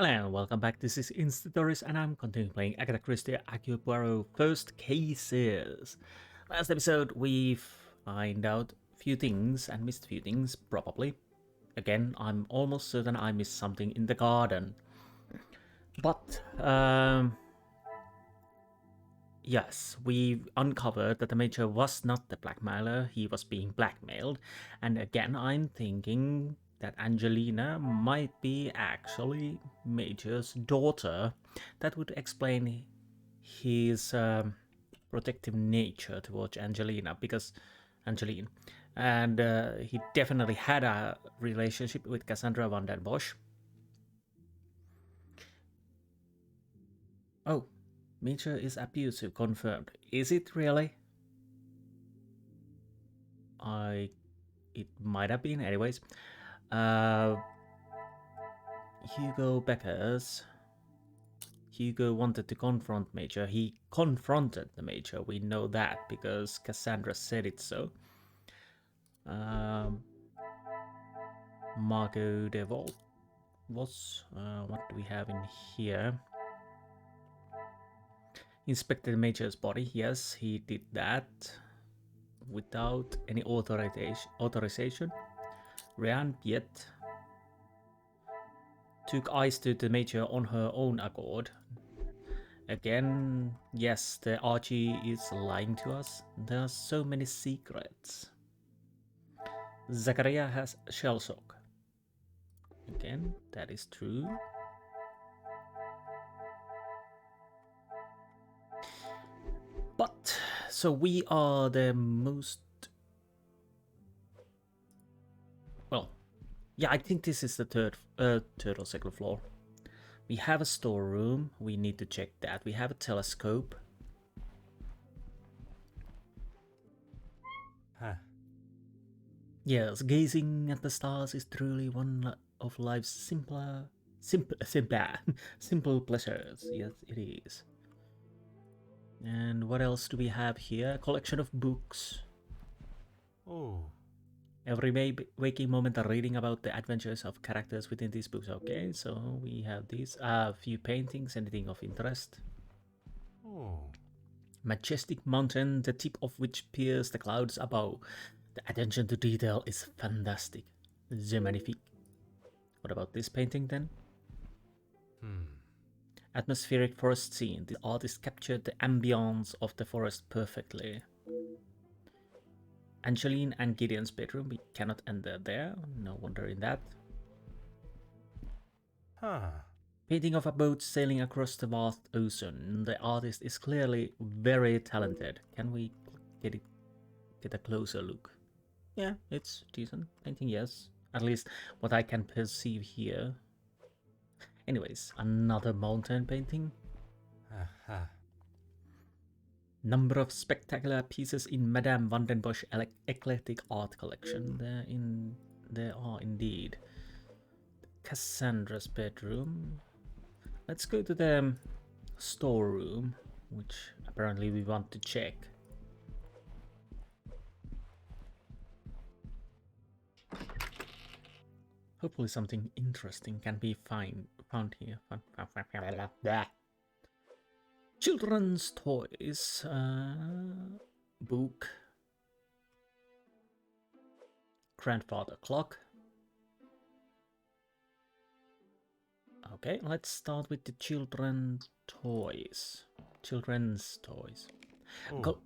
Hello and welcome back. This is Insti and I'm continuing playing Agatha Christie Hercule Poirot First Cases. Last episode we find out a few things and missed a few things, probably. Again, I'm almost certain I missed something in the garden. But, yes, we uncovered that the Major was not the blackmailer, he was being blackmailed. And again, I'm thinking that Angelina might be actually Major's daughter. That would explain his protective nature towards Angelina, because Angeline. And he definitely had a relationship with Cassandra van den Bosch. Oh, Major is abusive, confirmed. Is it really? It might have been, anyways. Hugo Beckers. Hugo wanted to confront Major. He confronted the Major. We know that because Cassandra said it so. Margot DeVault was. What do we have in here? Inspected Major's body. Yes, he did that without any authorization. Ryan yet took eyes to the Major on her own accord. Again, yes, the Archie is lying to us. There are so many secrets. Zachariah has shell shock. Again, that is true. But, so we are the most... Well, yeah, I think this is the third or second floor. We have a storeroom. We need to check that. We have a telescope. Huh. Yes, gazing at the stars is truly one of life's simple pleasures. Yes, it is. And what else do we have here? A collection of books. Oh. Every waking moment are reading about the adventures of characters within these books. Okay, so we have these. A few paintings, anything of interest. Oh. Majestic mountain, the tip of which pierces the clouds above. The attention to detail is fantastic. C'est magnifique. What about this painting then? Atmospheric forest scene. The artist captured the ambience of the forest perfectly. Angeline and Gideon's bedroom. We cannot enter there. No wonder in that. Huh. Painting of a boat sailing across the vast ocean. The artist is clearly very talented. Can we get a closer look? Yeah, it's decent painting, yes. At least what I can perceive here. Anyways, another mountain painting. Uh-huh. Number of spectacular pieces in Madame van den Bosch eclectic art collection. There are indeed. Cassandra's bedroom. Let's go to the storeroom, which apparently we want to check. Hopefully something interesting can be found here. Children's toys. Book. Grandfather clock. Okay, let's start with the children's toys. Oh.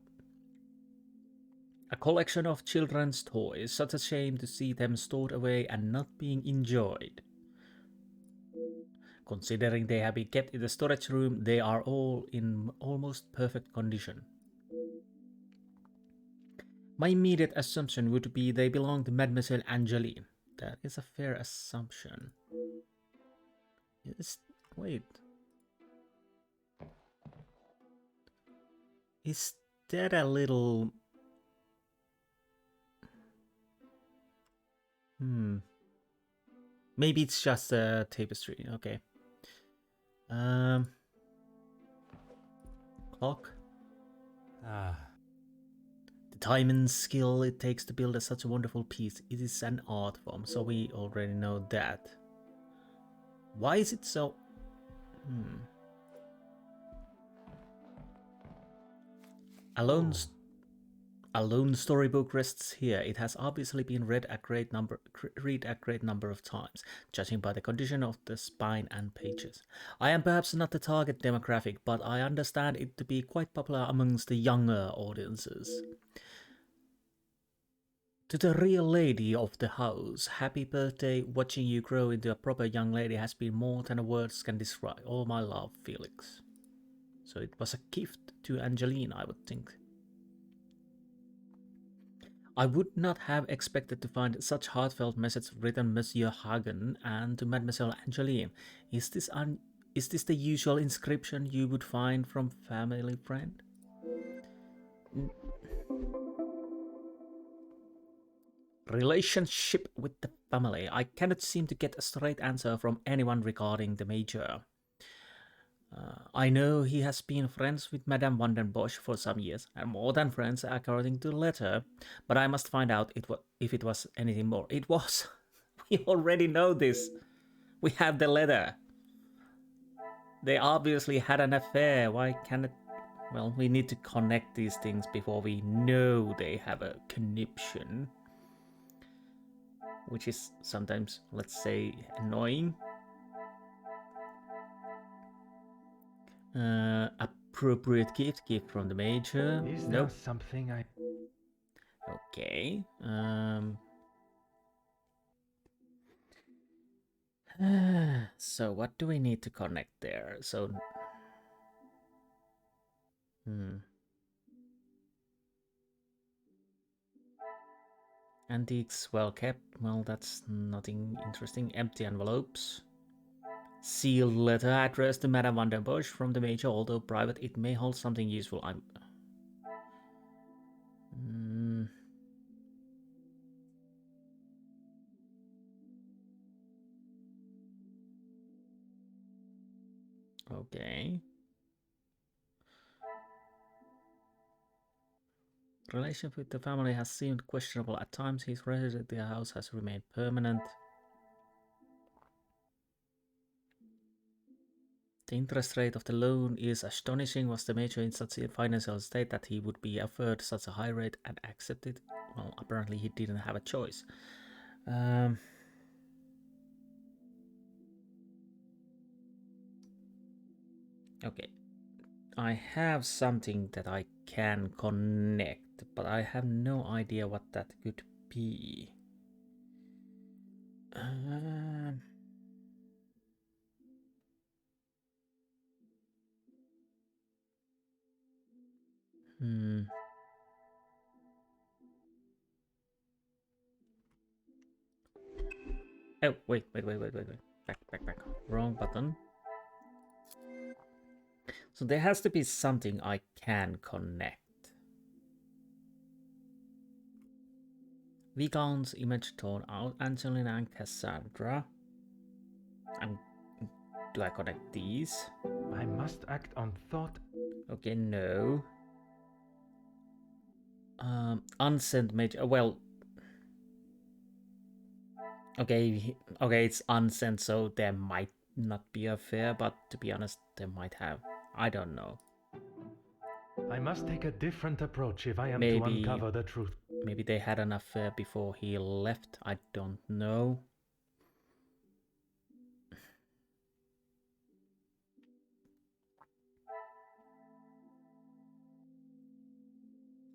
A collection of children's toys. Such a shame to see them stored away and not being enjoyed. Considering they have been kept in the storage room, they are all in almost perfect condition. My immediate assumption would be they belong to Mademoiselle Angeline. That is a fair assumption. Yes, wait. Is that a little... Maybe it's just a tapestry, okay. Clock. Ah. The time and skill it takes to build such a wonderful piece. It is an art form, so we already know that. Why is it so Hmm. Alone, Alone storybook rests here. It has obviously been read a great number of times, judging by the condition of the spine and pages. I am perhaps not the target demographic, but I understand it to be quite popular amongst the younger audiences. To the real lady of the house, happy birthday. Watching you grow into a proper young lady has been more than words can describe. All my love, Felix. So it was a gift to Angelina, I would think. I would not have expected to find such heartfelt message written Monsieur Hagen and to Mademoiselle Angeline. Is this the usual inscription you would find from family friend? Relationship with the family. I cannot seem to get a straight answer from anyone regarding the major. I know he has been friends with Madame van den Bosch for some years, and more than friends according to the letter, but I must find out if it was anything more. It was. We already know this. We have the letter. They obviously had an affair. Why can't it? Well, we need to connect these things before we know they have a conniption. Which is sometimes, let's say, annoying. Appropriate gift from the major. Is there something I... Okay. So what do we need to connect there? So, Antiques well kept. Well, that's nothing interesting. Empty envelopes. Sealed letter addressed to Madame van der Bosch from the major, although private, it may hold something useful. Okay. Relationship with the family has seemed questionable at times. His residence at the house has remained permanent. The interest rate of the loan is astonishing. Was the major in such a financial state that he would be offered such a high rate and accept it? Well, apparently he didn't have a choice. Okay. I have something that I can connect, but I have no idea what that could be. Oh, wait. Back. Wrong button. So there has to be something I can connect. Viscount's image torn out. Angelina and Cassandra. Do I connect these? I must act on thought. Okay, no. Unsent major. Well. Okay, it's unsent, so there might not be a affair, but to be honest, they might have. I don't know. I must take a different approach if I am to uncover the truth. Maybe they had an affair before he left. I don't know.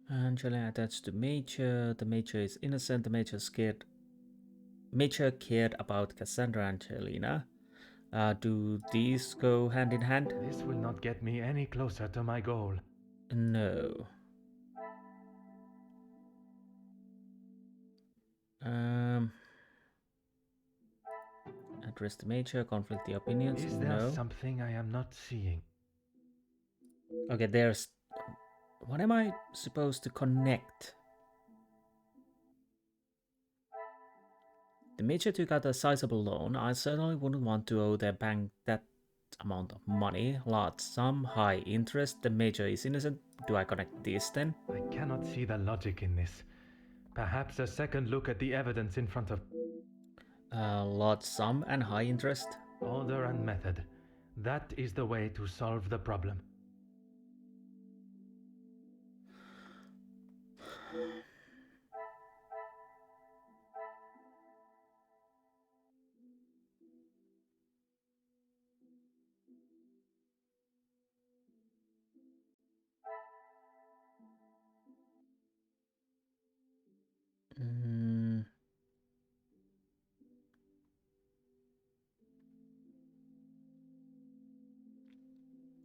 Angela attached to Major. The Major is innocent. The Major cared about Cassandra and Angelina. Do these go hand in hand? This will not get me any closer to my goal. No. Address the Major, conflict the opinions. Is there something I am not seeing? Okay, there's... What am I supposed to connect? The Major took out a sizable loan. I certainly wouldn't want to owe their bank that amount of money. Large sum, high interest. The Major is innocent. Do I connect this then? I cannot see the logic in this. Perhaps a second look at the evidence in front of... Large sum and high interest. Order and method. That is the way to solve the problem. Mm.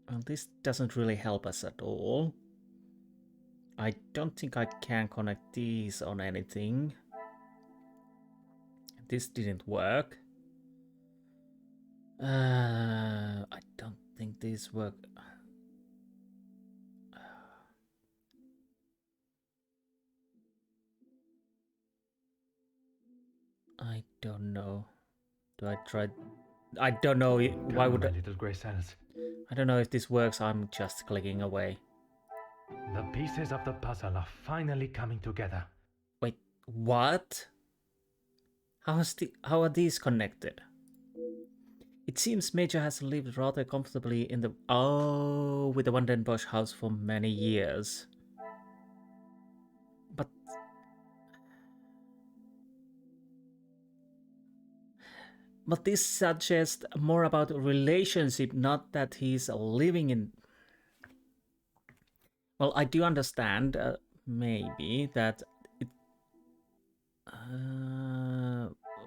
Well, this doesn't really help us at all. I don't think I can connect these on anything. This didn't work. I don't think these work. I don't know. Do I try? I don't know. Why would Come, my little grey cells. I don't know if this works. I'm just clicking away. The pieces of the puzzle are finally coming together. Wait, what? How are these connected? It seems Major has lived rather comfortably in the with the Vandenbosch house for many years. But this suggests more about a relationship, not that he's living in. Well, I do understand, maybe, that it.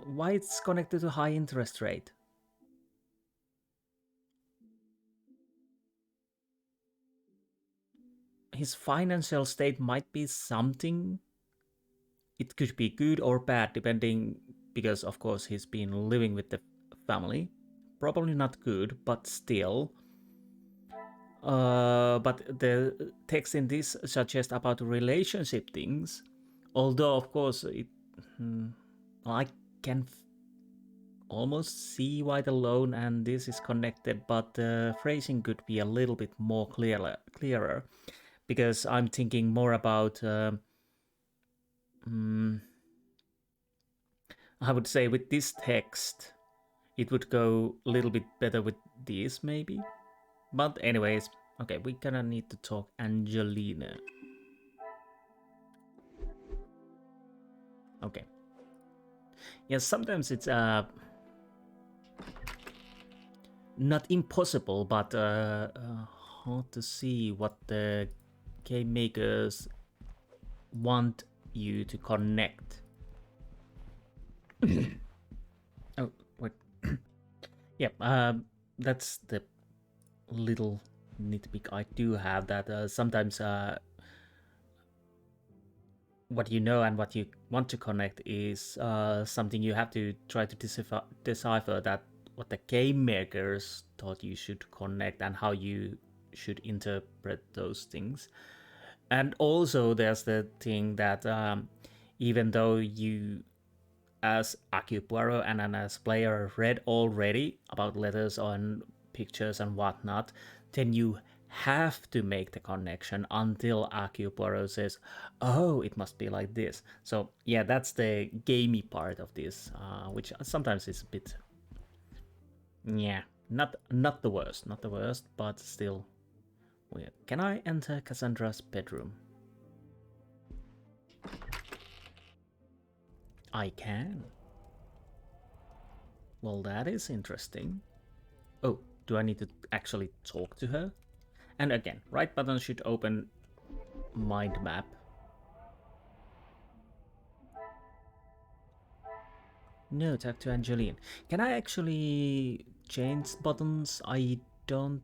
Why it's connected to high interest rate? His financial state might be something. It could be good or bad, depending, because of course he's been living with the family. Probably not good, but still. But the text in this suggests about relationship things. Although, of course, I can almost see why the loan and this is connected, but the phrasing could be a little bit more clearer, because I'm thinking more about. I would say with this text, it would go a little bit better with this, maybe. But anyways, okay, we kinda need to talk Angelina. Okay. Yeah, sometimes it's not impossible, but hard to see what the game makers want you to connect. Oh, wait. Yeah, that's the little nitpick I do have, that sometimes what you know and what you want to connect is something you have to try to decipher that what the game makers thought you should connect and how you should interpret those things. And also there's the thing that even though you as Hercule Poirot and as player read already about letters and pictures and whatnot, then you have to make the connection until Hercule Poirot says, "Oh, it must be like this." So yeah, that's the gamey part of this, which sometimes is a bit, yeah, not the worst, but still weird. Can I enter Cassandra's bedroom? I can. Well, that is interesting. Oh, do I need to actually talk to her? And again, right button should open mind map. No, talk to Angeline. Can I actually change buttons? I don't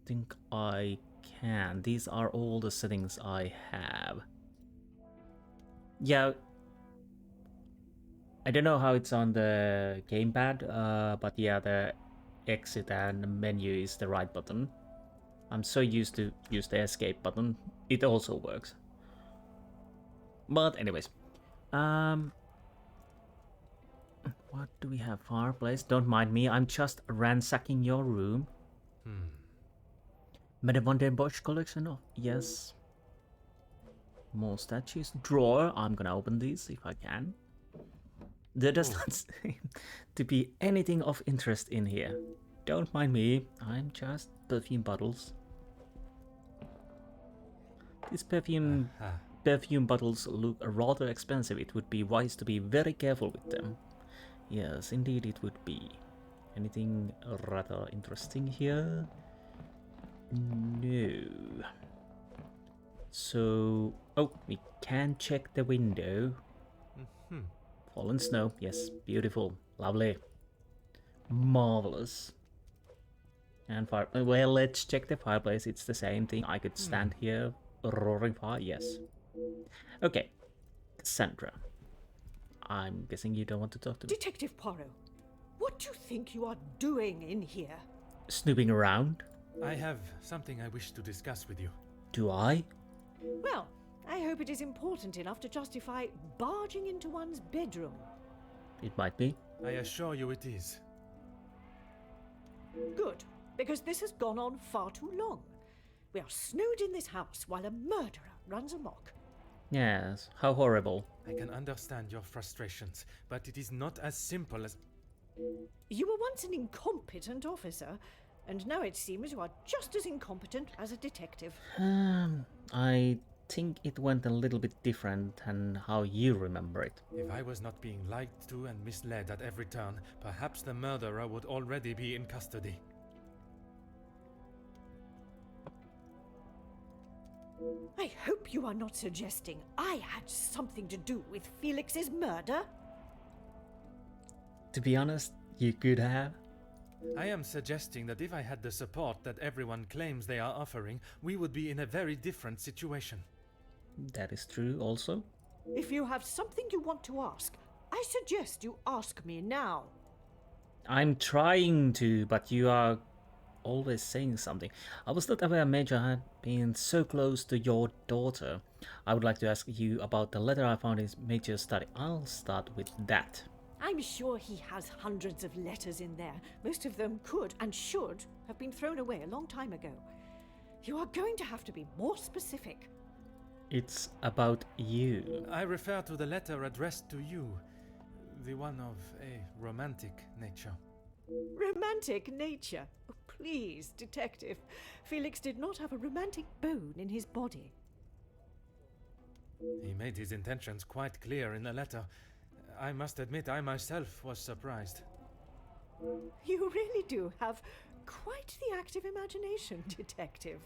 think I can. These are all the settings I have. Yeah, I don't know how it's on the gamepad, but yeah, the exit and menu is the right button. I'm so used to use the escape button. It also works. But anyways, what do we have? Fireplace. Don't mind me. I'm just ransacking your room. Madame Van den Bosch collection. Oh, yes. More statues. Drawer. I'm gonna open these if I can. There does not seem to be anything of interest in here. Don't mind me, I'm just perfume bottles. These perfume bottles look rather expensive. It would be wise to be very careful with them. Yes, indeed it would be. Anything rather interesting here? No. So, oh, we can check the window. Fallen snow, yes, beautiful, lovely, marvelous. And fire. Well, let's check the fireplace. It's the same thing. I could stand here, roaring fire. Yes. Okay, Cassandra. I'm guessing you don't want to talk to me. Detective Poirot, what do you think you are doing in here? Snooping around? I have something I wish to discuss with you. Do I? Well, I hope it is important enough to justify barging into one's bedroom. It might be. I assure you it is. Good, because this has gone on far too long. We are snowed in this house while a murderer runs amok. Yes, how horrible. I can understand your frustrations, but it is not as simple as... You were once an incompetent officer, and now it seems you are just as incompetent as a detective. I think it went a little bit different than how you remember it. If I was not being lied to and misled at every turn, perhaps the murderer would already be in custody. I hope you are not suggesting I had something to do with Felix's murder. To be honest, you could have. I am suggesting that if I had the support that everyone claims they are offering, we would be in a very different situation. That is true also. If you have something you want to ask, I suggest you ask me now. I'm trying to, but you are always saying something. I was not aware Major had been so close to your daughter. I would like to ask you about the letter I found in Major's study. I'll start with that. I'm sure he has hundreds of letters in there. Most of them could and should have been thrown away a long time ago. You are going to have to be more specific. It's about you. I refer to the letter addressed to you, the one of a romantic nature. Romantic nature? Oh, please, Detective. Felix did not have a romantic bone in his body. He made his intentions quite clear in the letter. I must admit I myself was surprised. You really do have quite the active imagination, Detective.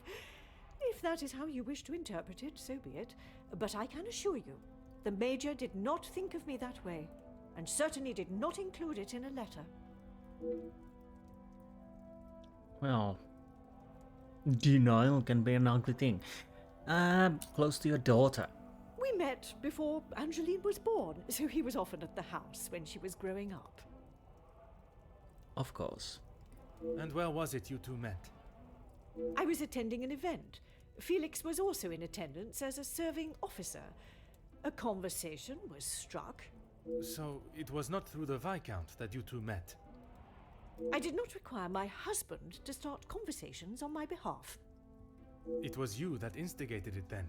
If that is how you wish to interpret it, so be it. But I can assure you, the Major did not think of me that way, and certainly did not include it in a letter. Well, denial can be an ugly thing. Close to your daughter. We met before Angeline was born, so he was often at the house when she was growing up. Of course. And where was it you two met? I was attending an event. Felix was also in attendance as a serving officer. A conversation was struck. So it was not through the Viscount that you two met? I did not require my husband to start conversations on my behalf. It was you that instigated it then?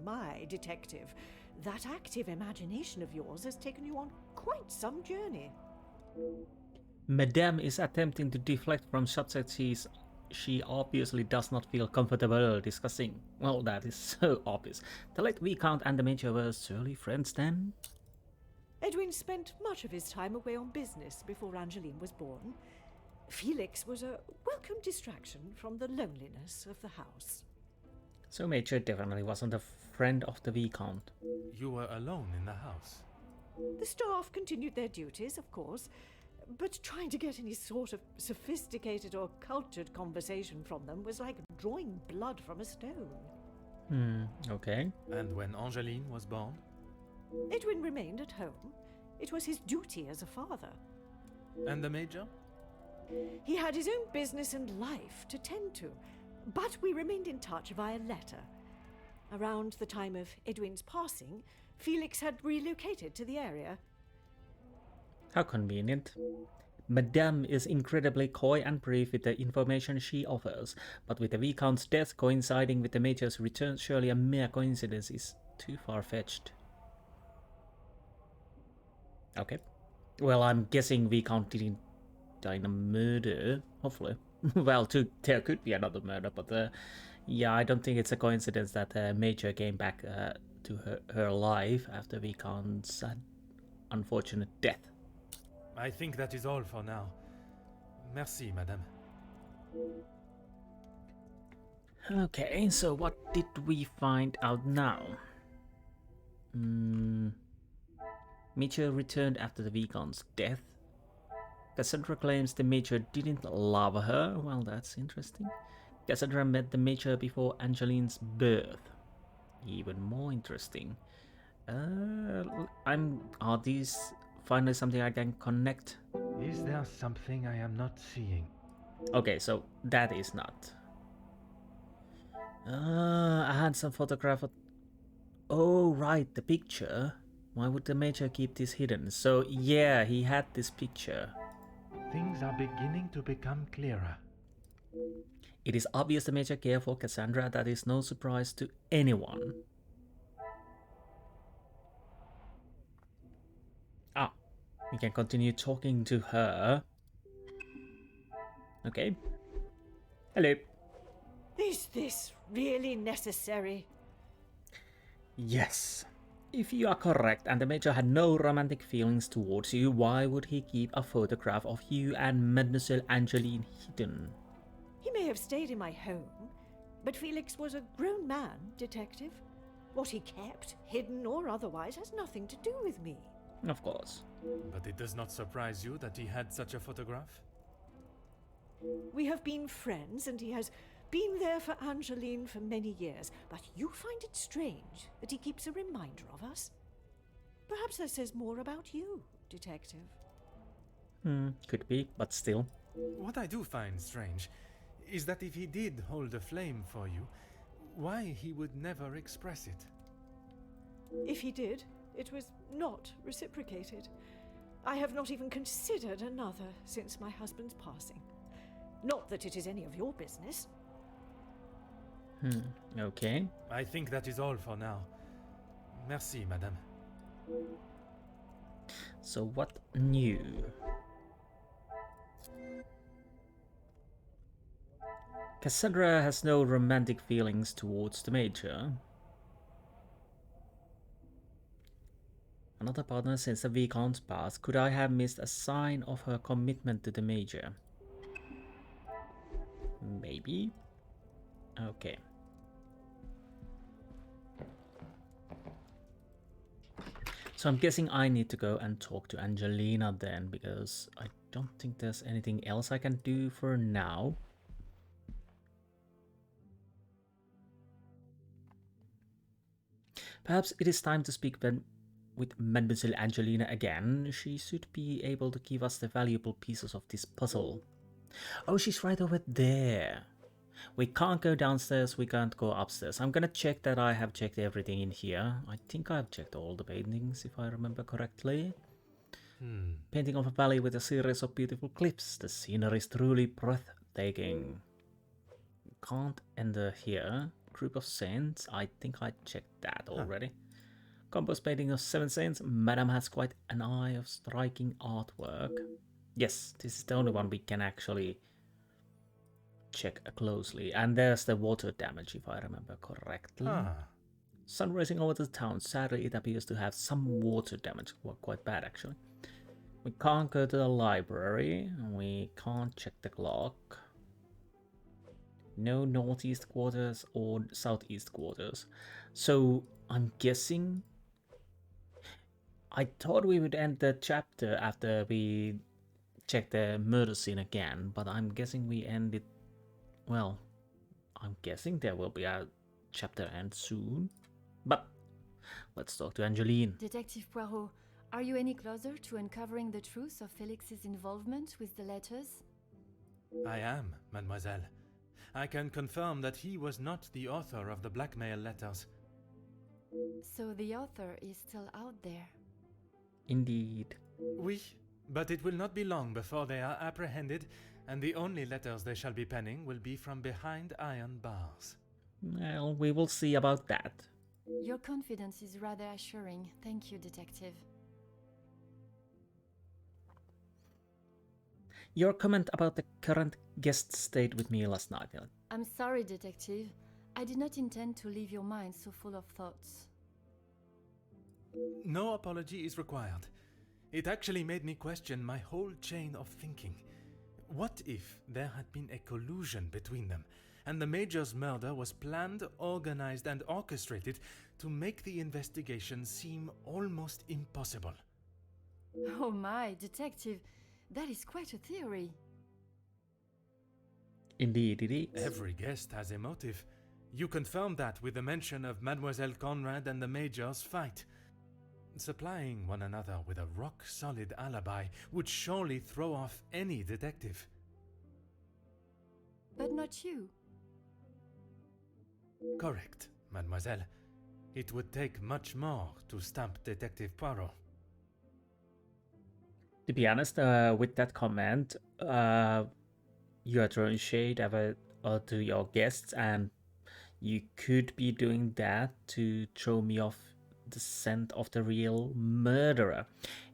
My, Detective. That active imagination of yours has taken you on quite some journey. Madame is attempting to deflect from subjects she obviously does not feel comfortable discussing. Well, that is so obvious. The late Viscount and the Major were surely friends then? Edwin spent much of his time away on business before Angeline was born. Felix was a welcome distraction from the loneliness of the house. So Major definitely wasn't a friend of the Viscount. You were alone in the house? The staff continued their duties, of course, but trying to get any sort of sophisticated or cultured conversation from them was like drawing blood from a stone. Okay. And when Angeline was born? Edwin remained at home. It was his duty as a father. And the Major? He had his own business and life to tend to, but we remained in touch via letter. Around the time of Edwin's passing, Felix had relocated to the area. How convenient. Madame is incredibly coy and brief with the information she offers, but with the Viscount's death coinciding with the Major's return, surely a mere coincidence is too far-fetched. Okay. Well, I'm guessing Viscount didn't in a murder, hopefully. Well, there could be another murder, but yeah, I don't think it's a coincidence that Major came back to her life after Viscount's unfortunate death. I think that is all for now. Merci, madame. Okay, so what did we find out now? Major returned after the Viscount's death. Cassandra claims the Major didn't love her. Well, that's interesting. Cassandra met the Major before Angeline's birth. Even more interesting. Are these finally something I can connect? Is there something I am not seeing? Okay, so that is not. I had some photograph of... Oh, right, the picture. Why would the Major keep this hidden? So, yeah, he had this picture. Things are beginning to become clearer. It is obvious the Major cared for Cassandra. That is no surprise to anyone. Ah, we can continue talking to her. Okay. Hello. Is this really necessary? Yes. If you are correct and the Major had no romantic feelings towards you, why would he keep a photograph of you and Mademoiselle Angeline hidden? He may have stayed in my home, but Felix was a grown man, Detective. What he kept, hidden or otherwise, has nothing to do with me. Of course. But it does not surprise you that he had such a photograph? We have been friends, and he has been there for Angeline for many years, but you find it strange that he keeps a reminder of us? Perhaps that says more about you, Detective. Could be, but still. What I do find strange is that if he did hold a flame for you, why he would never express it. If he did, it was not reciprocated. I have not even considered another since my husband's passing. Not that it is any of your business. Okay. I think that is all for now. Merci, madame. So what new? Cassandra has no romantic feelings towards the Major. Another partner since the Viscount's past. Could I have missed a sign of her commitment to the Major? Maybe. Okay. So I'm guessing I need to go and talk to Angelina then, because I don't think there's anything else I can do for now. Perhaps it is time to speak with Mademoiselle Angelina again. She should be able to give us the valuable pieces of this puzzle. Oh, she's right over there. We can't go downstairs, we can't go upstairs. I'm gonna check that I have checked everything in here. I think I've checked all the paintings, if I remember correctly. Painting of a valley with a series of beautiful cliffs. The scenery is truly breathtaking. Can't enter here. Group of saints. I think I checked that already. Composed painting of 7 saints. Madame has quite an eye of striking artwork. Yes, this is the only one we can actually check closely. And there's the water damage, if I remember correctly. Sun racing over the town. Sadly, it appears to have some water damage. Well, quite bad, actually. We can't go to the library. We can't check the clock. No northeast quarters or southeast quarters. So, I'm guessing... I thought we would end the chapter after we check the murder scene again, but I'm guessing we end it... Well, I'm guessing there will be a chapter end soon. But let's talk to Angeline. Detective Poirot, are you any closer to uncovering the truth of Felix's involvement with the letters? I am, mademoiselle. I can confirm that he was not the author of the blackmail letters. So the author is still out there. Indeed. Oui, but it will not be long before they are apprehended, and the only letters they shall be penning will be from behind iron bars. Well, we will see about that. Your confidence is rather assuring. Thank you, Detective. Your comment about the current guest stayed with me last night. I'm sorry, Detective. I did not intend to leave your mind so full of thoughts. No apology is required. It actually made me question my whole chain of thinking. What if there had been a collusion between them, and the Major's murder was planned, organized, and orchestrated to make the investigation seem almost impossible? Oh my, Detective, that is quite a theory. Indeed, it is. Every guest has a motive. You confirm that with the mention of Mademoiselle Conrad and the Major's fight. Supplying one another with a rock-solid alibi would surely throw off any detective. But not you. Correct, mademoiselle. It would take much more to stamp Detective Poirot. To be honest, with that comment, you are throwing shade to your guests, and you could be doing that to throw me off the scent of the real murderer.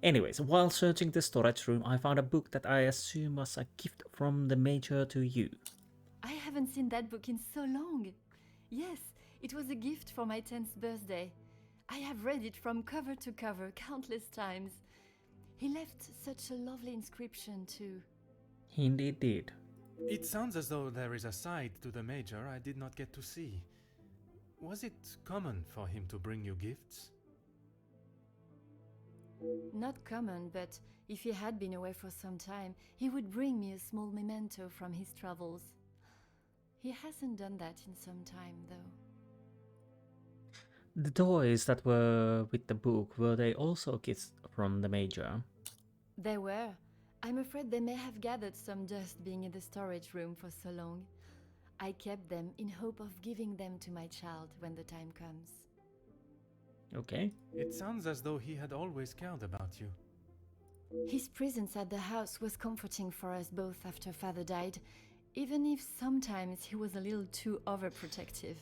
Anyways, while searching the storage room, I found a book that I assume was a gift from the Major to you. I haven't seen that book in so long. Yes, it was a gift for my 10th birthday. I have read it from cover to cover countless times. He left such a lovely inscription too. He indeed did. It sounds as though there is a side to the Major I did not get to see. Was it common for him to bring you gifts? Not common, but if he had been away for some time, he would bring me a small memento from his travels. He hasn't done that in some time, though. The toys that were with the book, were they also gifts from the Major? They were. I'm afraid they may have gathered some dust being in the storage room for so long. I kept them in hope of giving them to my child when the time comes. Okay. It sounds as though he had always cared about you. His presence at the house was comforting for us both after Father died, even if sometimes he was a little too overprotective.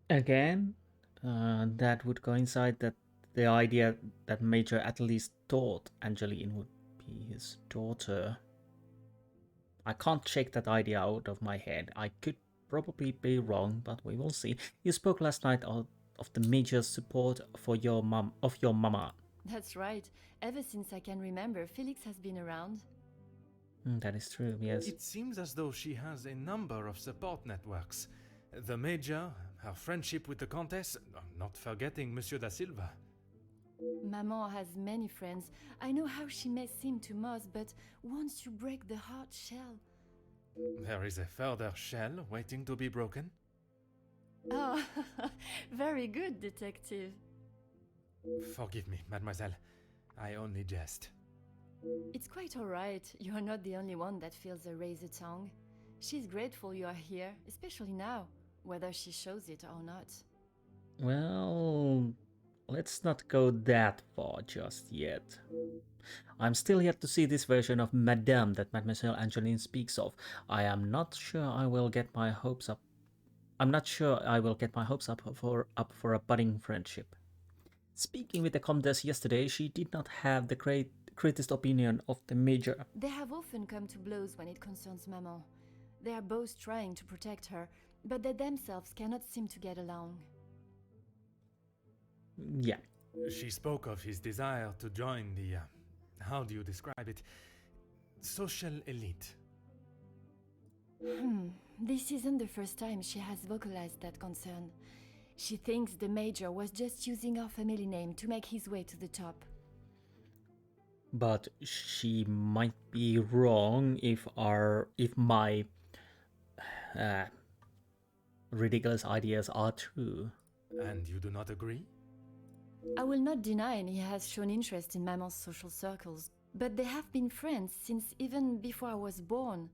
Again, that would coincide that the idea that Major at least thought Angeline would be his daughter. I can't shake that idea out of my head. I could probably be wrong, but we will see. You spoke last night of the Major's support for your mama. That's right. Ever since I can remember, Felix has been around. That is true, yes. It seems as though she has a number of support networks. The Major, her friendship with the Countess, not forgetting Monsieur da Silva. Maman has many friends. I know how she may seem to most, but once you break the hard shell... There is a further shell waiting to be broken. Oh, very good, Detective. Forgive me, mademoiselle. I only jest. It's quite all right. You are not the only one that feels a razor tongue. She's grateful you are here, especially now, whether she shows it or not. Well, let's not go that far just yet. I'm still yet to see this version of Madame that Mademoiselle Angeline speaks of. I'm not sure I will get my hopes up for a budding friendship. Speaking with the Comtesse yesterday, she did not have the greatest opinion of the Major. They have often come to blows when it concerns Maman. They are both trying to protect her, but they themselves cannot seem to get along. Yeah. She spoke of his desire to join the, how do you describe it? Social elite. This isn't the first time she has vocalized that concern. She thinks the Major was just using our family name to make his way to the top. But she might be wrong if my ridiculous ideas are true. And you do not agree? I will not deny he has shown interest in Maman's social circles, but they have been friends since even before I was born.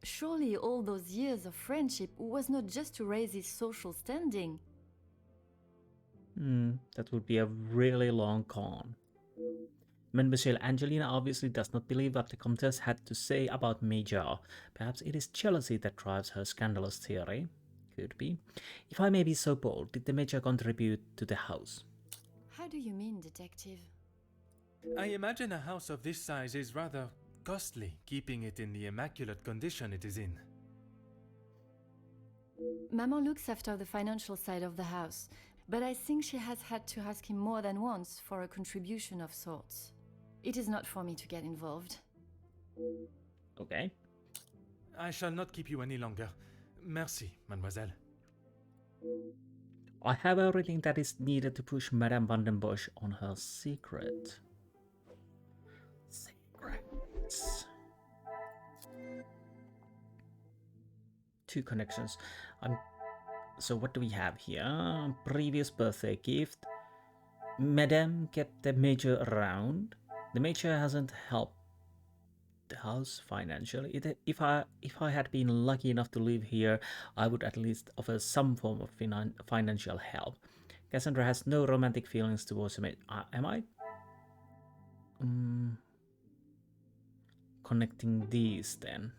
Surely all those years of friendship was not just to raise his social standing. That would be a really long con. Mademoiselle Angelina obviously does not believe what the Comtesse had to say about Major. Perhaps it is jealousy that drives her scandalous theory. Could be. If I may be so bold, did the Major contribute to the house? How do you mean, Detective? I imagine a house of this size is rather costly keeping it in the immaculate condition it is in. Maman looks after the financial side of the house, but I think she has had to ask him more than once for a contribution of sorts. It is not for me to get involved. Okay. I shall not keep you any longer. Merci, mademoiselle. I have everything that is needed to push Madame van den Bosch on her secret. Secrets. 2 connections. So what do we have here? Previous birthday gift. Madame kept the Major around. The Major hasn't helped the house financially. If I had been lucky enough to live here, I would at least offer some form of financial help. Cassandra has no romantic feelings towards me. Am I? Connecting these then.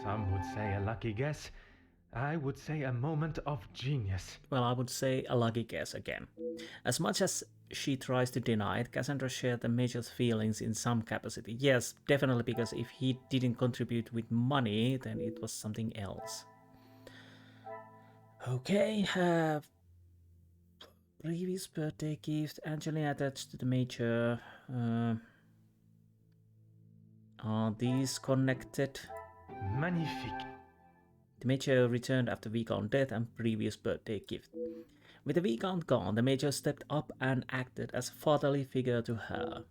Some would say a lucky guess. I would say a moment of genius. Well, I would say a lucky guess again. As much as she tries to deny it, Cassandra shared the Major's feelings in some capacity. Yes, definitely, because if he didn't contribute with money, then it was something else. Okay, previous birthday gift, Angelina attached to the Major. Are these connected? Magnifique. The Major returned after Viscount's death and previous birthday gift. With the Viscount gone, the Major stepped up and acted as a fatherly figure to her.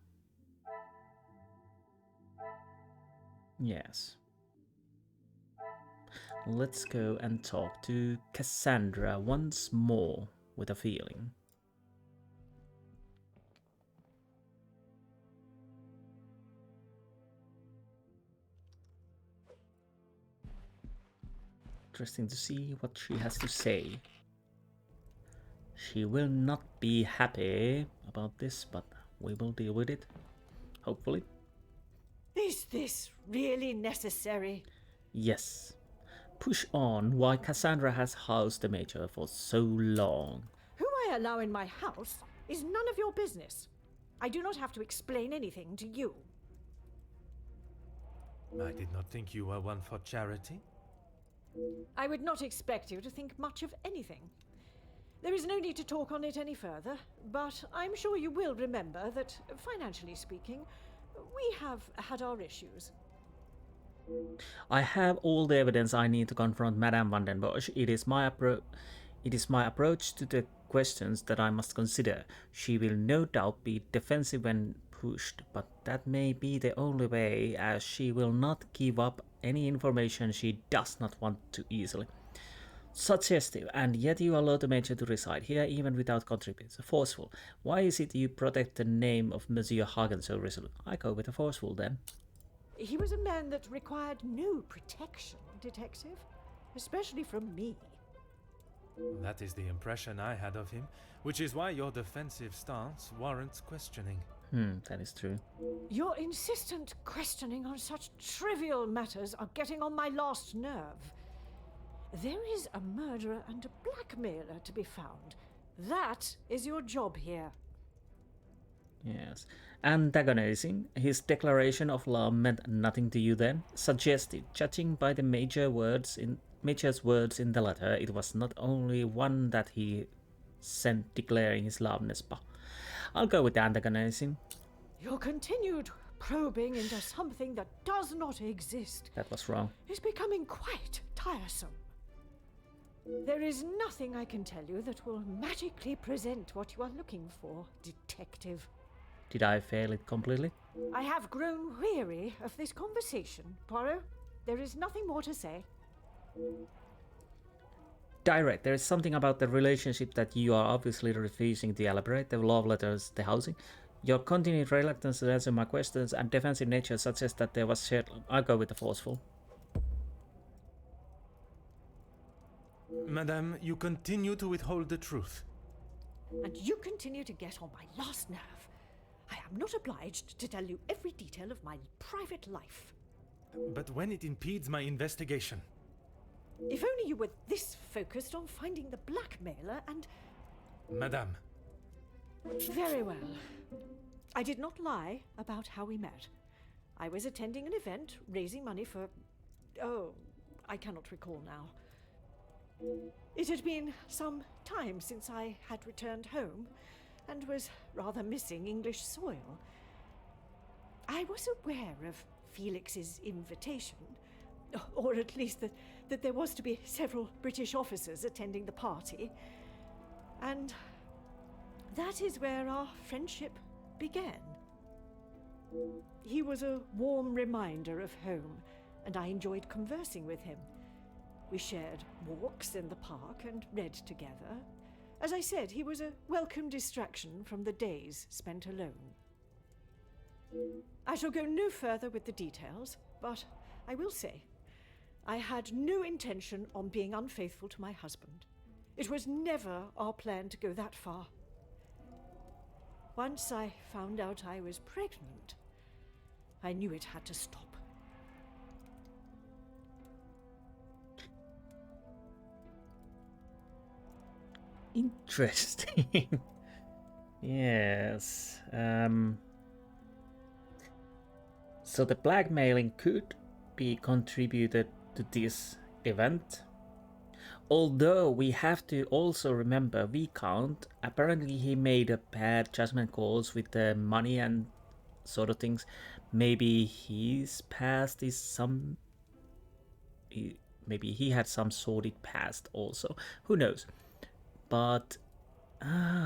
Yes. Let's go and talk to Cassandra once more with a feeling. Interesting to see what she has to say. She will not be happy about this, but we will deal with it. Hopefully. Is this really necessary? Yes. Push on why Cassandra has housed the Major for so long. Who I allow in my house is none of your business. I do not have to explain anything to you. I did not think you were one for charity. I would not expect you to think much of anything. There is no need to talk on it any further, but I'm sure you will remember that, financially speaking, we have had our issues. I have all the evidence I need to confront Madame van den Bosch. It is my approach to the questions that I must consider. She will no doubt be defensive when pushed, but that may be the only way, as she will not give up any information she does not want to easily. Suggestive, and yet you allow the Major to reside here even without contributing. Forceful. Why is it you protect the name of Monsieur Hagen so resolutely? I go with the forceful then. He was a man that required no protection, Detective, especially from me. That is the impression I had of him, which is why your defensive stance warrants questioning. That is true. Your insistent questioning on such trivial matters are getting on my last nerve. There is a murderer and a blackmailer to be found. That is your job here. Yes. Antagonizing. His declaration of love meant nothing to you then? Suggested. Judging by the Major's words in the letter, it was not only one that he sent declaring his love, Nespa. I'll go with the antagonizing. Your continued probing into something that does not exist That was wrong. is becoming quite tiresome. There is nothing I can tell you that will magically present what you are looking for, Detective. Did I fail it completely? I have grown weary of this conversation, Poirot. There is nothing more to say. Direct. There is something about the relationship that you are obviously refusing to elaborate. The love letters, the housing. Your continued reluctance to answer my questions and defensive nature suggests that there was shared... I'll go with the forceful. Madame, you continue to withhold the truth. And you continue to get on my last nerve. I am not obliged to tell you every detail of my private life. But when it impedes my investigation... If only you were this focused on finding the blackmailer and... Madame. Very well. I did not lie about how we met. I was attending an event, raising money for... oh, I cannot recall now. It had been some time since I had returned home, and was rather missing English soil. I was aware of Felix's invitation, or at least that there was to be several British officers attending the party, and that is where our friendship began. He was a warm reminder of home, and I enjoyed conversing with him. We shared walks in the park and read together. As I said, he was a welcome distraction from the days spent alone. I shall go no further with the details, but I will say, I had no intention on being unfaithful to my husband. It was never our plan to go that far. Once I found out I was pregnant, I knew it had to stop. Interesting. Yes. So the blackmailing could be contributed to this event. Although we have to also remember Viscount, apparently he made a bad judgment calls with the money and sort of things. Maybe his past is some... maybe he had some sordid past also. Who knows? But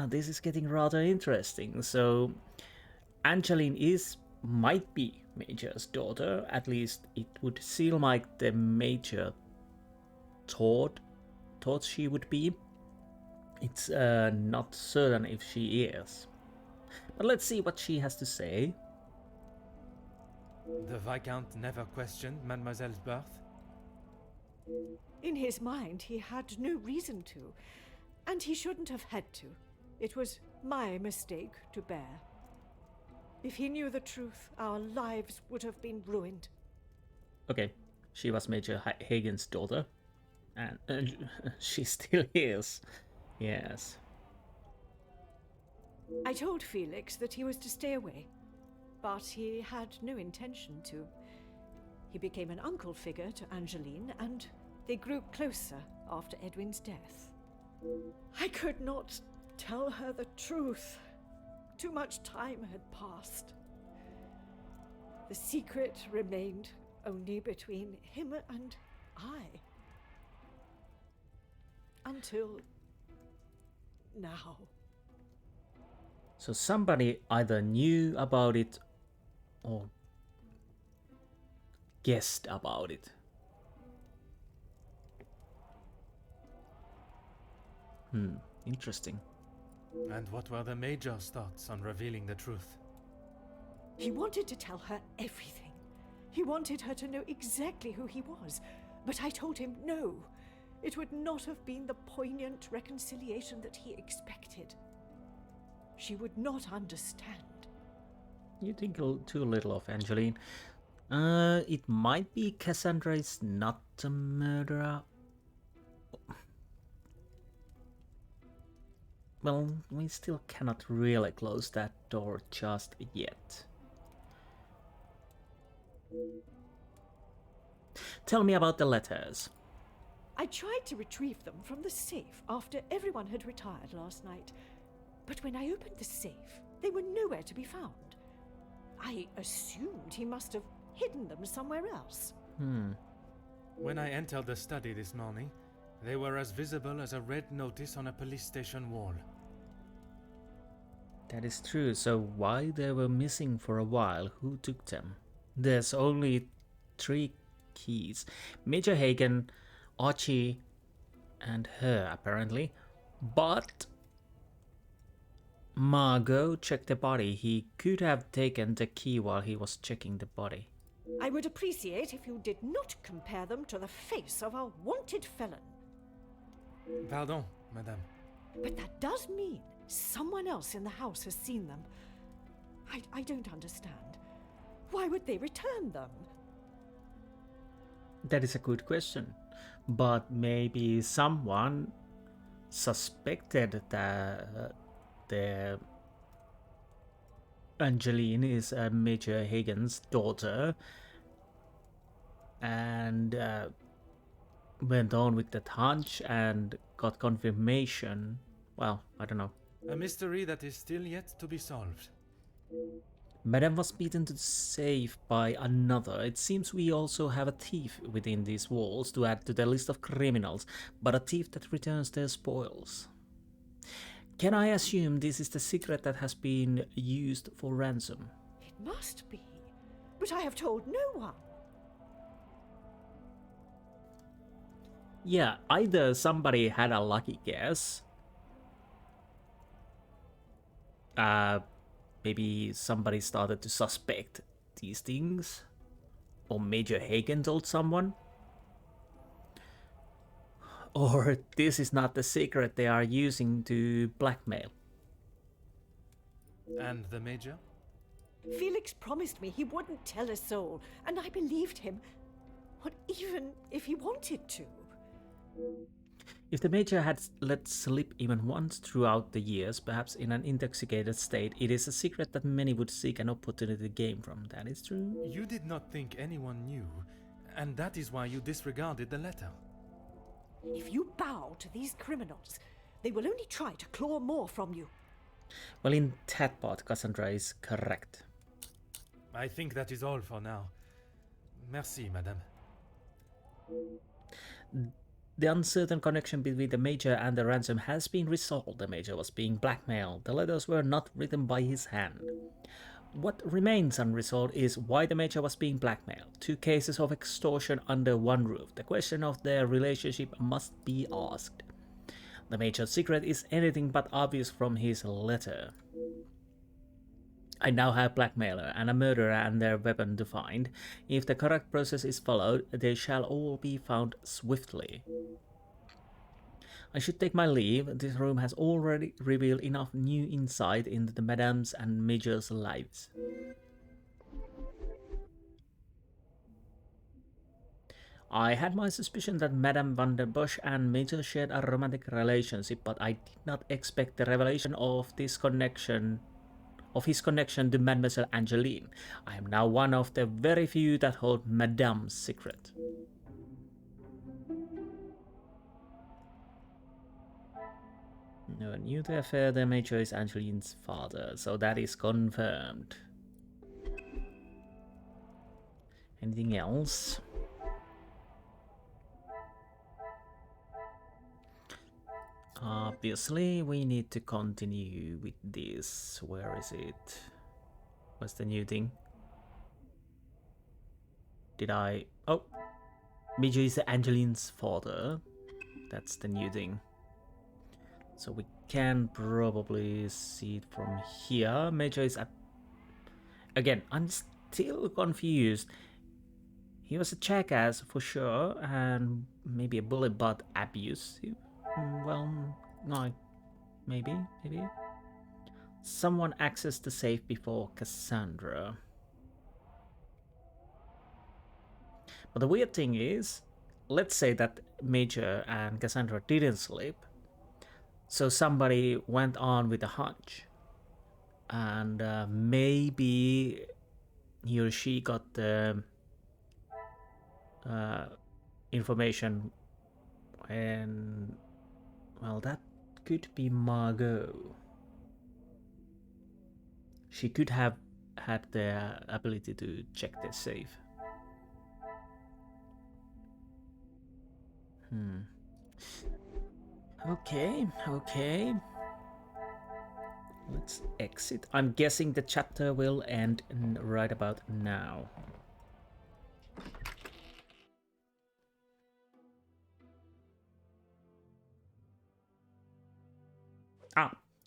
this is getting rather interesting. So Angeline might be Major's daughter. At least it would seem like the Major thought she would be. It's not certain if she is. But let's see what she has to say. The Viscount never questioned Mademoiselle's birth? In his mind, he had no reason to, and he shouldn't have had to. It was my mistake to bear. If he knew the truth, our lives would have been ruined. Okay, she was Major Hagen's daughter, and she still is. Yes. I told Felix that he was to stay away, but he had no intention to. He became an uncle figure to Angeline, and they grew closer after Edwin's death. I could not tell her the truth. Too much time had passed. The secret remained only between him and I. Until now. So somebody either knew about it or guessed about it. Interesting. And what were the Major's thoughts on revealing the truth? He wanted to tell her everything. He wanted her to know exactly who he was. But I told him no. It would not have been the poignant reconciliation that he expected. She would not understand. You think too little of Angeline. It might be Cassandra is not a murderer. Well, we still cannot really close that door just yet. Tell me about the letters. I tried to retrieve them from the safe after everyone had retired last night. But when I opened the safe, they were nowhere to be found. I assumed he must have hidden them somewhere else. When I entered the study this morning, they were as visible as a red notice on a police station wall. That is true, so why they were missing for a while? Who took them? There's only 3 keys. Major Hagen, Archie, and her, apparently. But Margot checked the body. He could have taken the key while he was checking the body. I would appreciate if you did not compare them to the face of a wanted felon. Pardon, madame. But that does mean someone else in the house has seen them. I don't understand. Why would they return them? That is a good question. But maybe someone suspected that Angeline is Major Hagen's daughter, and went on with that hunch and got confirmation. Well, I don't know. A mystery that is still yet to be solved. Madame was beaten to the safe by another. It seems we also have a thief within these walls to add to the list of criminals, but a thief that returns their spoils. Can I assume this is the secret that has been used for ransom? It must be. But I have told no one. Yeah, either somebody had a lucky guess. Maybe somebody started to suspect these things. Or Major Hagen told someone. Or this is not the secret they are using to blackmail. And the Major? Felix promised me he wouldn't tell a soul, and I believed him. What, even if he wanted to? If the Major had let slip even once throughout the years, perhaps in an intoxicated state, it is a secret that many would seek an opportunity to gain from. That is true. You did not think anyone knew, and that is why you disregarded the letter. If you bow to these criminals, they will only try to claw more from you. Well, in that part, Cassandra is correct. I think that is all for now. Merci, madame. The uncertain connection between the Major and the ransom has been resolved. The Major was being blackmailed. The letters were not written by his hand. What remains unresolved is why the Major was being blackmailed. Two cases of extortion under one roof. The question of their relationship must be asked. The Major's secret is anything but obvious from his letter. I now have blackmailer and a murderer and their weapon to find. If the correct process is followed, they shall all be found swiftly. I should take my leave. This room has already revealed enough new insight into the Madame's and Major's lives. I had my suspicion that Madame van der Bosch and Major shared a romantic relationship, but I did not expect the revelation of his connection to Mademoiselle Angeline. I am now one of the very few that hold Madame's secret. No one knew the affair. The Major is Angeline's father, so that is confirmed. Anything else? Obviously, we need to continue with this. Where is it? What's the new thing? Oh! Major is Angeline's father. That's the new thing. So we can probably see it from here. Major is at... Again, I'm still confused. He was a jackass for sure, and maybe a bullet, but abusive. Well, no, maybe. Someone accessed the safe before Cassandra. But the weird thing is, let's say that Major and Cassandra didn't sleep. So somebody went on with a hunch. And maybe he or she got the information and... Well, that could be Margot. She could have had the ability to check the safe. Okay. Let's exit. I'm guessing the chapter will end right about now.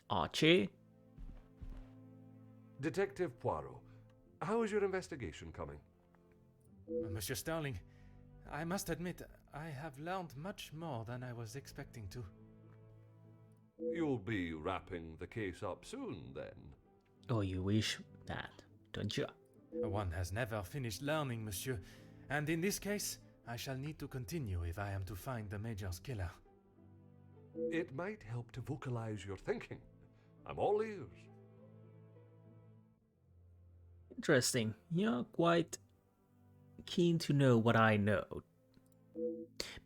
Archie. Detective Poirot, how is your investigation coming? Monsieur Starling, I must admit, I have learned much more than I was expecting to. You'll be wrapping the case up soon, then? Oh, you wish that, don't you? One has never finished learning, monsieur, and in this case, I shall need to continue if I am to find the Major's killer. It might help to vocalize your thinking. I'm all ears. Interesting. You're quite keen to know what I know.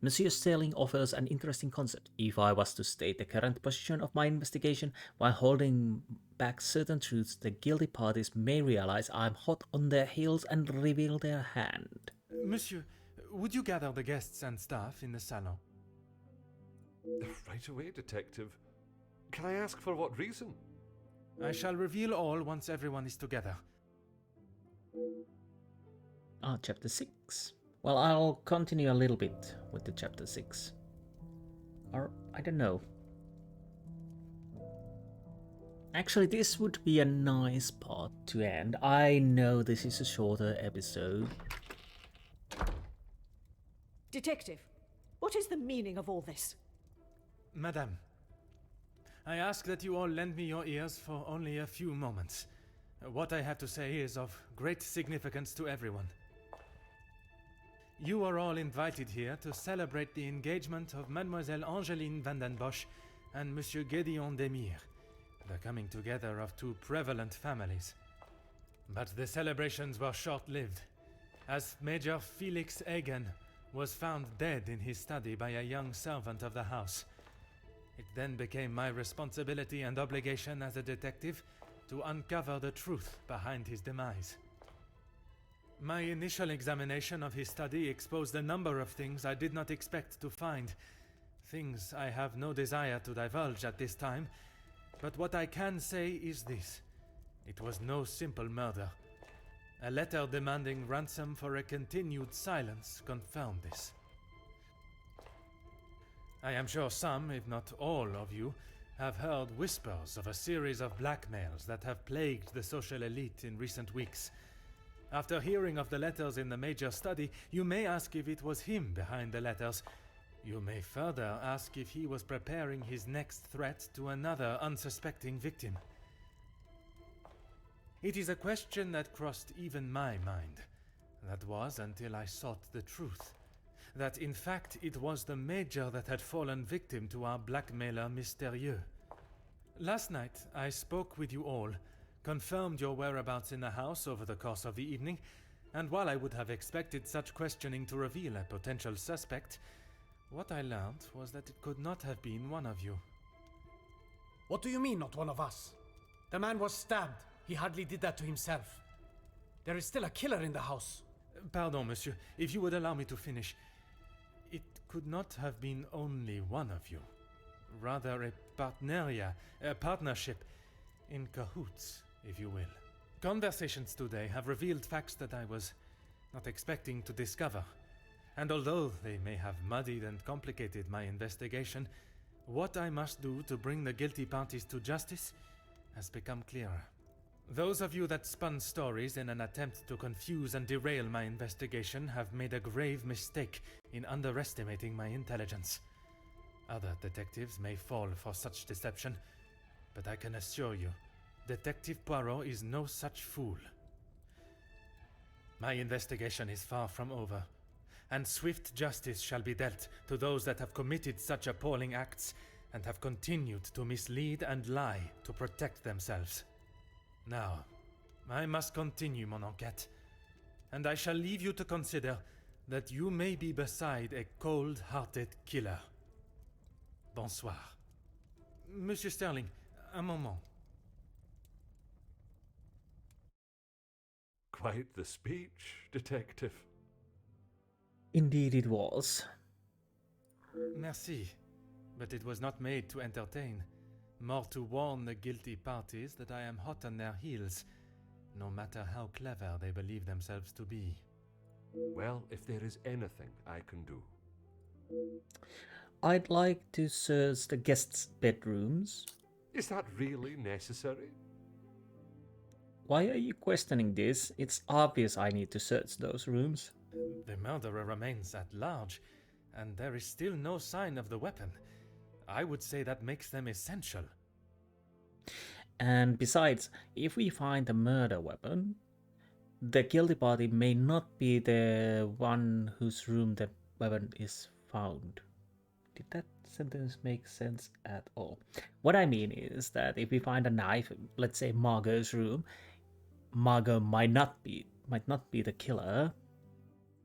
Monsieur Sterling offers an interesting concept. If I was to state the current position of my investigation while holding back certain truths, the guilty parties may realize I'm hot on their heels and reveal their hand. Monsieur, would you gather the guests and staff in the salon? Right away, Detective. Can I ask for what reason? I shall reveal all once everyone is together. Chapter 6. Well, I'll continue a little bit with the chapter 6. Or, I don't know. Actually, this would be a nice part to end. I know this is a shorter episode. Detective, what is the meaning of all this? Madame, I ask that you all lend me your ears for only a few moments. What I have to say is of great significance to everyone. You are all invited here to celebrate the engagement of Mademoiselle Angeline van den Bosch and Monsieur Gédéon Demire, the coming together of two prevalent families. But the celebrations were short-lived, as Major Felix Hagen was found dead in his study by a young servant of the house. It then became my responsibility and obligation as a detective to uncover the truth behind his demise. My initial examination of his study exposed a number of things I did not expect to find. Things I have no desire to divulge at this time, but what I can say is this. It was no simple murder. A letter demanding ransom for a continued silence confirmed this. I am sure some, if not all of you, have heard whispers of a series of blackmails that have plagued the social elite in recent weeks. After hearing of the letters in the major study, you may ask if it was him behind the letters. You may further ask if he was preparing his next threat to another unsuspecting victim. It is a question that crossed even my mind. That was until I sought the truth. That in fact it was the Major that had fallen victim to our blackmailer Mystérieux. Last night I spoke with you all, confirmed your whereabouts in the house over the course of the evening, and while I would have expected such questioning to reveal a potential suspect, what I learned was that it could not have been one of you. What do you mean, not one of us? The man was stabbed. He hardly did that to himself. There is still a killer in the house. Pardon, monsieur, if you would allow me to finish. It could not have been only one of you. Rather a partneria, a partnership, in cahoots, if you will. Conversations today have revealed facts that I was not expecting to discover. And although they may have muddied and complicated my investigation, what I must do to bring the guilty parties to justice has become clearer. Those of you that spun stories in an attempt to confuse and derail my investigation have made a grave mistake in underestimating my intelligence. Other detectives may fall for such deception, but I can assure you, Detective Poirot is no such fool. My investigation is far from over, and swift justice shall be dealt to those that have committed such appalling acts and have continued to mislead and lie to protect themselves. Now, I must continue mon enquête, and I shall leave you to consider that you may be beside a cold-hearted killer. Bonsoir. Monsieur Sterling, un moment. Quite the speech, Detective. Indeed it was. Merci, but it was not made to entertain, more to warn the guilty parties that I am hot on their heels, no matter how clever they believe themselves to be. Well, if there is anything I can do. I'd like to search the guests' bedrooms. Is that really necessary? Why are you questioning this? It's obvious I need to search those rooms. The murderer remains at large, and there is still no sign of the weapon. I would say that makes them essential. And besides, if we find the murder weapon, the guilty party may not be the one whose room the weapon is found. Did that sentence make sense at all? What I mean is that if we find a knife, let's say Margot's room, Margot might not be the killer,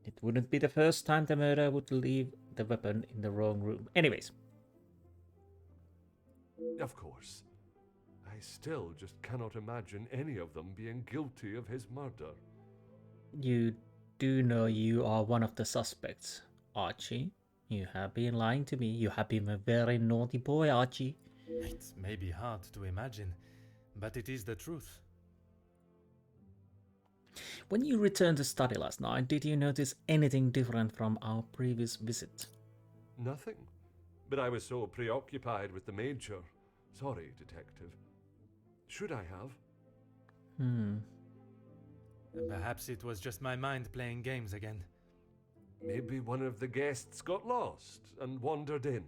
it wouldn't be the first time the murderer would leave the weapon in the wrong room. Anyways. Of course. I still just cannot imagine any of them being guilty of his murder. You do know you are one of the suspects, Archie. You have been lying to me. You have been a very naughty boy, Archie. It may be hard to imagine, but it is the truth. When you returned to study last night, did you notice anything different from our previous visit? Nothing. But I was so preoccupied with the Major. Sorry, Detective. Should I have? Perhaps it was just my mind playing games again. Maybe one of the guests got lost and wandered in.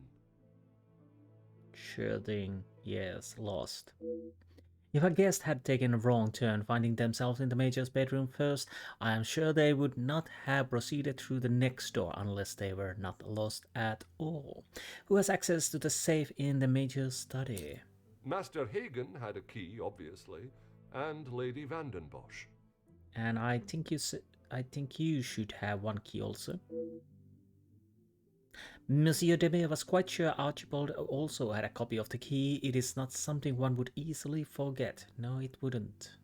Sure thing. Yes, lost. If a guest had taken a wrong turn, finding themselves in the Major's bedroom first, I am sure they would not have proceeded through the next door unless they were not lost at all. Who has access to the safe in the Major's study? Master Hagen had a key, obviously, and Lady Vandenbosch. And I think you should have one key also. Monsieur Demey was quite sure Archibald also had a copy of the key. It is not something one would easily forget. No, it wouldn't.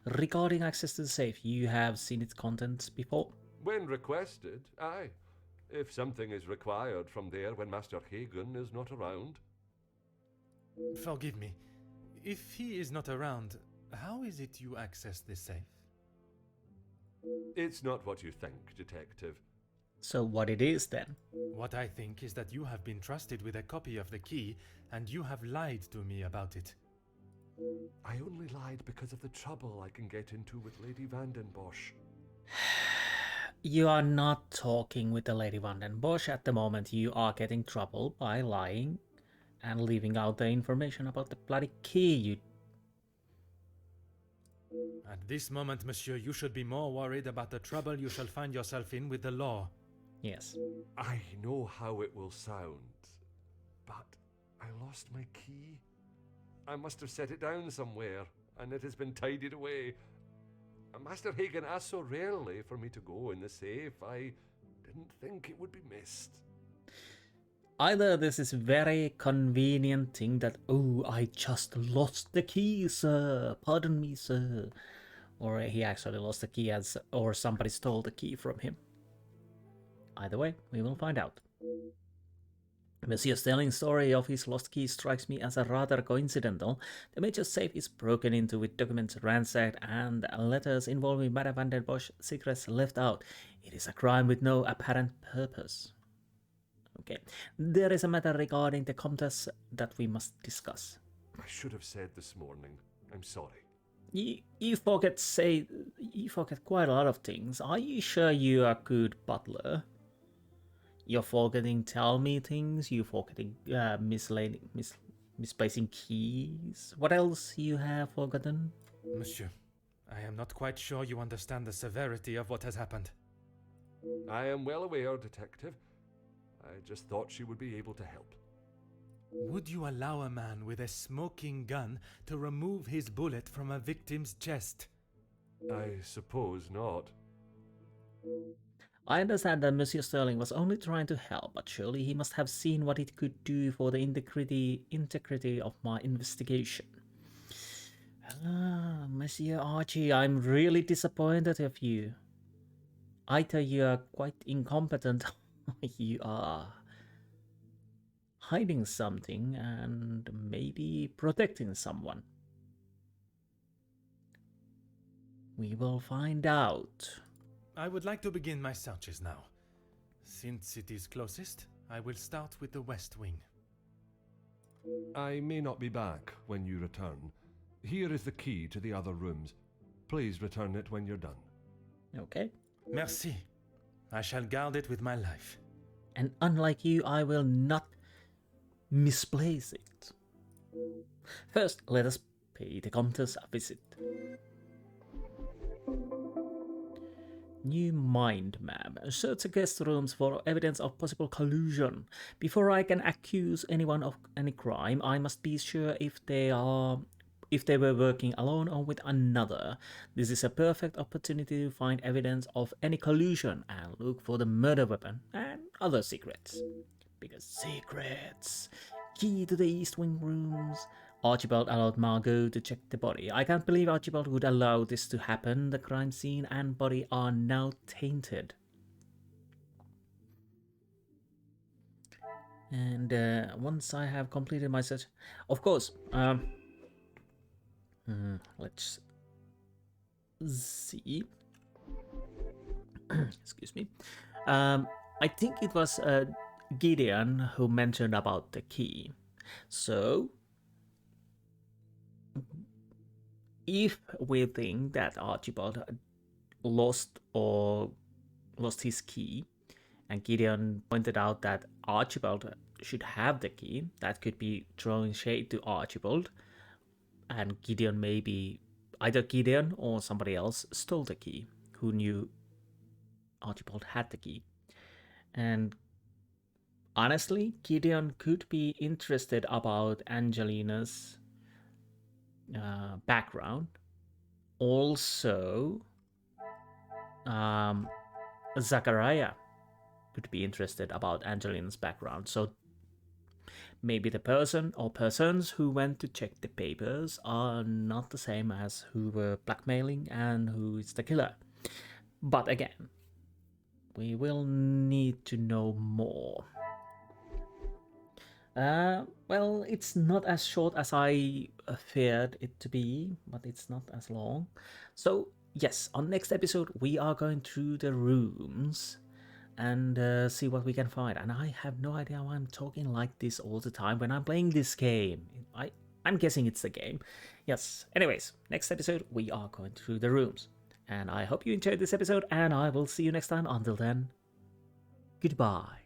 Regarding access to the safe, you have seen its contents before? When requested, aye. If something is required from there when Master Hagen is not around. Forgive me. If he is not around, how is it you access this safe? It's not what you think, Detective. So what it is then? What I think is that you have been trusted with a copy of the key, and you have lied to me about it. I only lied because of the trouble I can get into with Lady Vandenbosch. You are not talking with the Lady Vandenbosch at the moment. You are getting trouble by lying and leaving out the information about the bloody key. At this moment, monsieur, you should be more worried about the trouble you shall find yourself in with the law. Yes. I know how it will sound, but I lost my key. I must have set it down somewhere, and it has been tidied away. Master Hagen asked so rarely for me to go in the safe, I didn't think it would be missed. Either this is very convenient thing that, oh, I just lost the key, sir. Pardon me, sir. Or he actually lost the key or somebody stole the key from him. Either way, we will find out. Monsieur Sterling's story of his lost key strikes me as a rather coincidental. The Major's safe is broken into with documents ransacked and letters involving Madame Vandenbosch secrets left out. It is a crime with no apparent purpose. Okay, there is a matter regarding the Comtesse that we must discuss. I should have said this morning. I'm sorry. You forget quite a lot of things. Are you sure you are a good butler? You're forgetting tell me things. You're forgetting misplacing keys. What else you have forgotten? Monsieur, I am not quite sure you understand the severity of what has happened. I am well aware, Detective. I just thought she would be able to help. Would you allow a man with a smoking gun to remove his bullet from a victim's chest? I suppose not. I understand that Monsieur Sterling was only trying to help, but surely he must have seen what it could do for the integrity of my investigation. Monsieur Archie, I'm really disappointed of you. Either you are quite incompetent, or you are hiding something and maybe protecting someone. We will find out. I would like to begin my searches now. Since it is closest, I will start with the West Wing. I may not be back when you return. Here is the key to the other rooms. Please return it when you're done. Okay. Merci. I shall guard it with my life. And unlike you, I will not misplace it. First, let us pay the Comtesse a visit. New mind map. Search the guest rooms for evidence of possible collusion. Before I can accuse anyone of any crime, I must be sure if they are if they were working alone or with another. This is a perfect opportunity to find evidence of any collusion and look for the murder weapon and other secrets. Because secrets! Key to the East Wing rooms. Archibald allowed Margot to check the body. I can't believe Archibald would allow this to happen. The crime scene and body are now tainted. And once I have completed my search, of course, let's see. Excuse me. I think it was Gideon who mentioned about the key. So, if we think that Archibald lost his key, and Gideon pointed out that Archibald should have the key, that could be throwing shade to Archibald, and Gideon maybe, either Gideon or somebody else stole the key, who knew Archibald had the key. And honestly, Gideon could be interested about Angelina's background. Also, Zachariah could be interested about Angelina's background. So maybe the person or persons who went to check the papers are not the same as who were blackmailing and who is the killer. But again, we will need to know more. Well, it's not as short as I feared it to be, but it's not as long. So yes, on next episode we are going through the rooms and see what we can find. And I have no idea why I'm talking like this all the time when I'm playing this game. I'm guessing it's the game. Yes, anyways, next episode we are going through the rooms. And I hope you enjoyed this episode, and I will see you next time. Until then, goodbye.